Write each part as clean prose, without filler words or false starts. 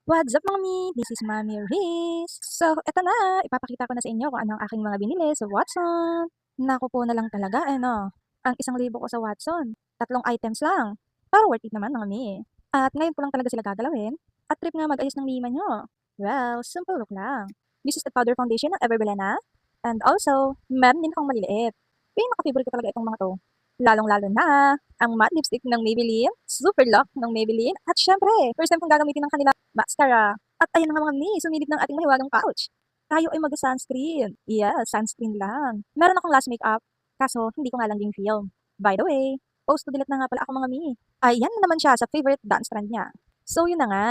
What's up mga mi? This is Mami Riz. So, eto na. Ipapakita ko na sa inyo kung ano ang aking mga binili sa Watson. Naku po na lang talaga, Ang 1,000 ko sa Watson. 3 items lang. Pero worth it naman mga mi. At ngayon ko lang talaga sila gagalawin. At trip nga mag-ayos ng lima nyo. Well, simple look lang. This is the powder foundation ng Everbelena. And also, meron din akong maliliit. Pinaka-favorite ko talaga itong mga to. Lalong-lalo na ang matte lipstick ng Maybelline, Super Lock ng Maybelline, at syempre, first time kong gagamitin ng kanila mascara. At ayun nga mga mi, sumilip ng ating mahiwagang pouch. Tayo ay mag-sunscreen. Yes, sunscreen lang. Meron akong last makeup, kaso hindi ko nga lang din film. By the way, post to delete na nga pala ako mga mi. Ayan na naman siya sa favorite dance trend niya. So yun na nga,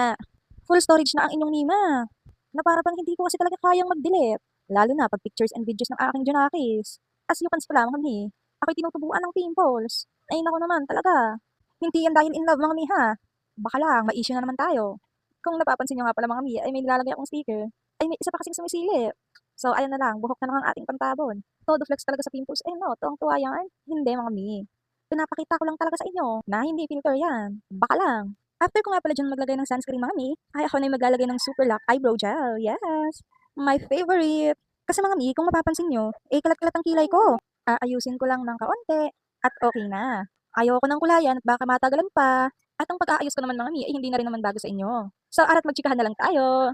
full storage na ang inyong Nima. Na para bang hindi ko kasi talaga kayang mag-delete. Lalo na pag pictures and videos ng aking Junakis. As you can see pala mga mi, ako'y tinutubuan ng pimples. Ay naku naman talaga. Hindi yan dahil in love mga mi ha. Baka lang, ma-issue na naman tayo. Kung napapansin nyo nga pala mga mi, ay may nilalagay akong sticker. Ay may isa pa kasing sumisilip. So ayan na lang, buhok na lang ang ating pantabon. Todo flex talaga sa pimples. Eh no, tuwang-tuwa yan. Hindi mga mi. Pinapakita ko lang talaga sa inyo na hindi filter yan. Baka lang. After ko nga pala dyan maglagay ng sunscreen mga mi, ay ako na yung maglalagay ng Super Lock Eyebrow Gel. Yes! My favorite! Kasi mga mi, kung mapapansin nyo, eh kalat-kalat ang kilay ko. Aayusin ko lang ng kaunti at okay na. Ayaw ko ng kulayan at baka matagalan pa. At ang pag-aayos ko naman mga mi ay hindi na rin naman bago sa inyo. So ara't magtsikahan na lang tayo.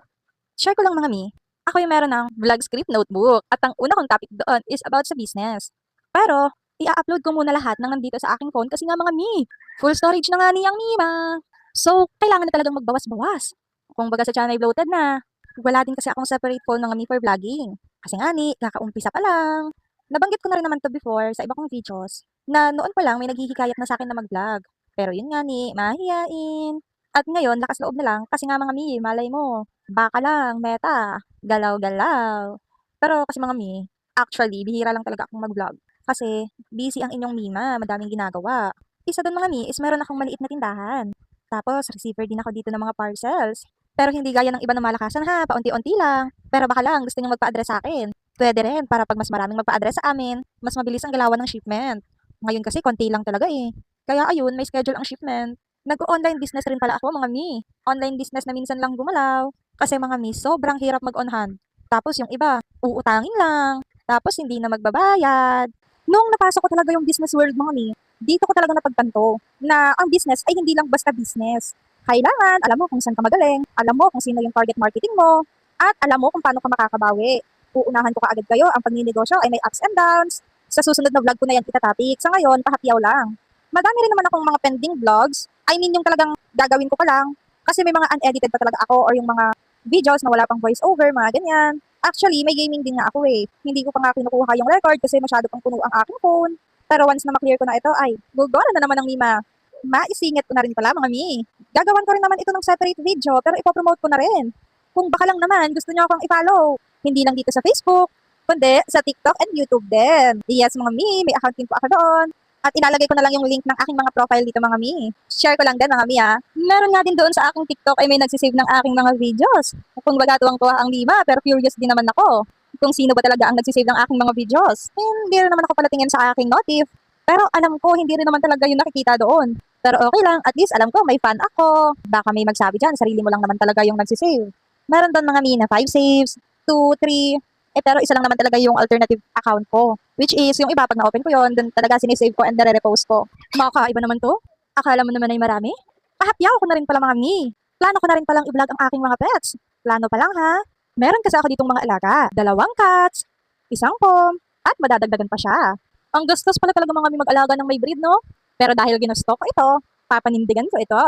Share ko lang mga mi. Ako yung meron ng vlog script notebook at ang una kong topic doon is about sa business. Pero i-upload ko muna lahat ng nandito sa aking phone kasi nga mga mi, full storage na nga niyang Mima. So kailangan na talagang magbawas-bawas. Kung baga sa channel bloated na, wala din kasi akong separate phone mga mi for vlogging. Kasi nga ni, kakaumpisa pa lang. Nabanggit ko na rin naman to before sa iba kong videos na noon pa lang may naghihikayat na sa akin na mag-vlog. Pero yun nga ni, mahihain. At ngayon, lakas loob na lang kasi nga mga mi, malay mo, baka lang, meta, galaw-galaw. Pero kasi mga mi, actually, bihira lang talaga akong mag-vlog. Kasi busy ang inyong Mima, madaming ginagawa. Isa doon mga mi is meron akong maliit na tindahan. Tapos receiver din ako dito ng mga parcels. Pero hindi gaya ng iba na malakasan ha, paunti-unti lang. Pero baka lang gusto niyong magpa-address sa akin. Pwede rin para pag mas maraming magpa-address sa amin, mas mabilis ang galawan ng shipment. Ngayon kasi konti lang talaga eh. Kaya ayun, may schedule ang shipment. Nag-online business rin pala ako mga mi. Online business na minsan lang gumalaw. Kasi mga mi, sobrang hirap mag-on hand. Tapos yung iba, uutangin lang. Tapos hindi na magbabayad. Nung napasok ko talaga yung business world mga mi, dito ko talaga napagtanto na ang business ay hindi lang basta business. Kailangan, alam mo kung saan ka magaling, alam mo kung sino yung target marketing mo, at alam mo kung paano ka makakabawi. Uunahan ko kaagad kayo, ang pagninegosyo ay may ups and downs. Sa susunod na vlog ko na yan itatopic. Sa ngayon, pahapyaw lang. Madami rin naman akong mga pending vlogs. I mean, yung talagang gagawin ko pa lang. Kasi may mga unedited pa talaga ako or yung mga videos na wala pang voice over, mga ganyan. Actually, may gaming din nga ako eh. Hindi ko pa nga kinukuha yung record kasi masyado pang puno ang aking phone. Pero once na maklear ko na ito, ay, gugora na naman ng Mima. Maisingit ko na rin pala mga Mi. Gagawan ko rin naman ito ng separate video pero ipopromote ko na rin. Kung baka lang naman gusto niyo akong i-follow. Hindi lang dito sa Facebook, kundi sa TikTok and YouTube din. Yes mga Mi, may account din po ako doon. At ilalagay ko na lang yung link ng aking mga profile dito mga Mi. Share ko lang din mga Mi ha. Meron nga din doon sa aking TikTok ay may nagsisave ng aking mga videos. Kung baga tuwang-tuwa ang Mima pero curious din naman ako kung sino ba talaga ang nagsisave ng aking mga videos. Hindi rin naman ako pala tingin sa aking notif. Pero alam ko, hindi rin naman talaga yung nakikita doon. Pero okay lang, at least alam ko may fan ako. Baka may magsabi dyan, sarili mo lang naman talaga yung nagsisave. Meron doon mga Mina, 5 saves, 2, 3, pero isa lang naman talaga yung alternative account ko. Which is, yung iba, pag na-open ko yon dun talaga sinisave ko and nare-repost ko. Makakaiba naman to? Akala mo naman ay marami? Pahapyaw ko na rin pala mga Mi. Plano ko na rin palang i-vlog ang aking mga pets. Plano pa lang ha. Meron kasi ako ditong mga alaga. 2 cats, isang pom, at madadagdagan pa siya. Ang gastos pala talaga mga Mi mag-alaga ng may breed, no? Pero dahil ginusto ko ito, papanindigan ko ito.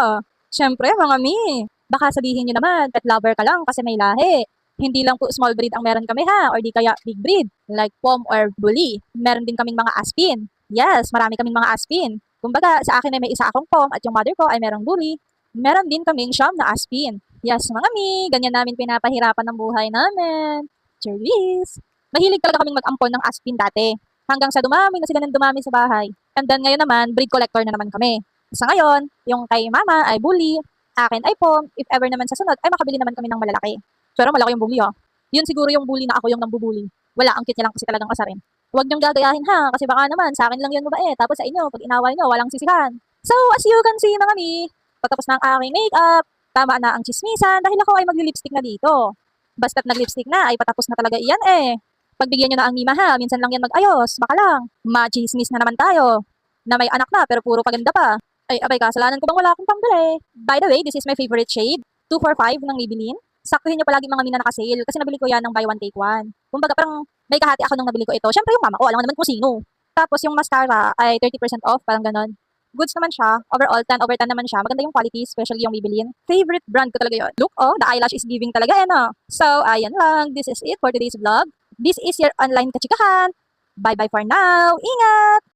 Siyempre, mga Mi, baka sabihin nyo naman, pet lover ka lang kasi may lahi. Hindi lang po small breed ang meron kami ha, or di kaya big breed, like pom or bully. Meron din kaming mga aspin. Yes, marami kaming mga aspin. Kumbaga, sa akin ay may isa akong pom at yung mother ko ay merong bully. Meron din kaming siyam na aspin. Yes, mga Mi, ganyan namin pinapahirapan ng buhay namin. Cheers! Mahilig talaga kaming mag-ampon ng aspin dati. Hanggang sa dumami na sila ng dumami sa bahay. And then ngayon naman, breed collector na naman kami. Sa ngayon, yung kay mama ay bully, akin ay pom, if ever naman sa sunod ay makabili naman kami ng malalaki. Pero malaki yung bully ha. Yun siguro yung bully na ako yung nambubully. Wala, ang cute niya lang kasi talagang asarin. Huwag niyong gagayahin ha, kasi baka naman sa akin lang yun mabait. Tapos sa inyo, pag inaway niyo, walang sisihan. So, as you can see mga Mi, patapos na ang aking makeup. Tama na ang tsismisan dahil ako ay magli-lipstick na dito. Basta't nag-lipstick na ay patapos na talaga iyan eh. Pagbigyan nyo na ang Mima ha, minsan lang yan mag-ayos, baka lang. Machismis na naman tayo. Na may anak na pero puro paganda pa. Ay abay, kasalanan ko bang wala akong pambili? By the way, this is my favorite shade. 245 ng Maybelline. Saktuhin nyo palagi mga Mina naka-sale kasi nabili ko yan ng buy one take one. Kumbaga parang may kahati ako nung nabili ko ito. Syempre yung mama ko, alam nga naman kung sino. Tapos yung mascara ay 30% off, parang ganon. Goods naman siya. Overall, 10 over 10 naman siya. Maganda yung quality, especially yung Maybelline. Favorite brand ko talaga yun. Look, oh, the eyelash is giving talaga eh, no? So, ayan lang. This is it for today's vlog. This is your online kachikahan. Bye-bye for now. Ingat!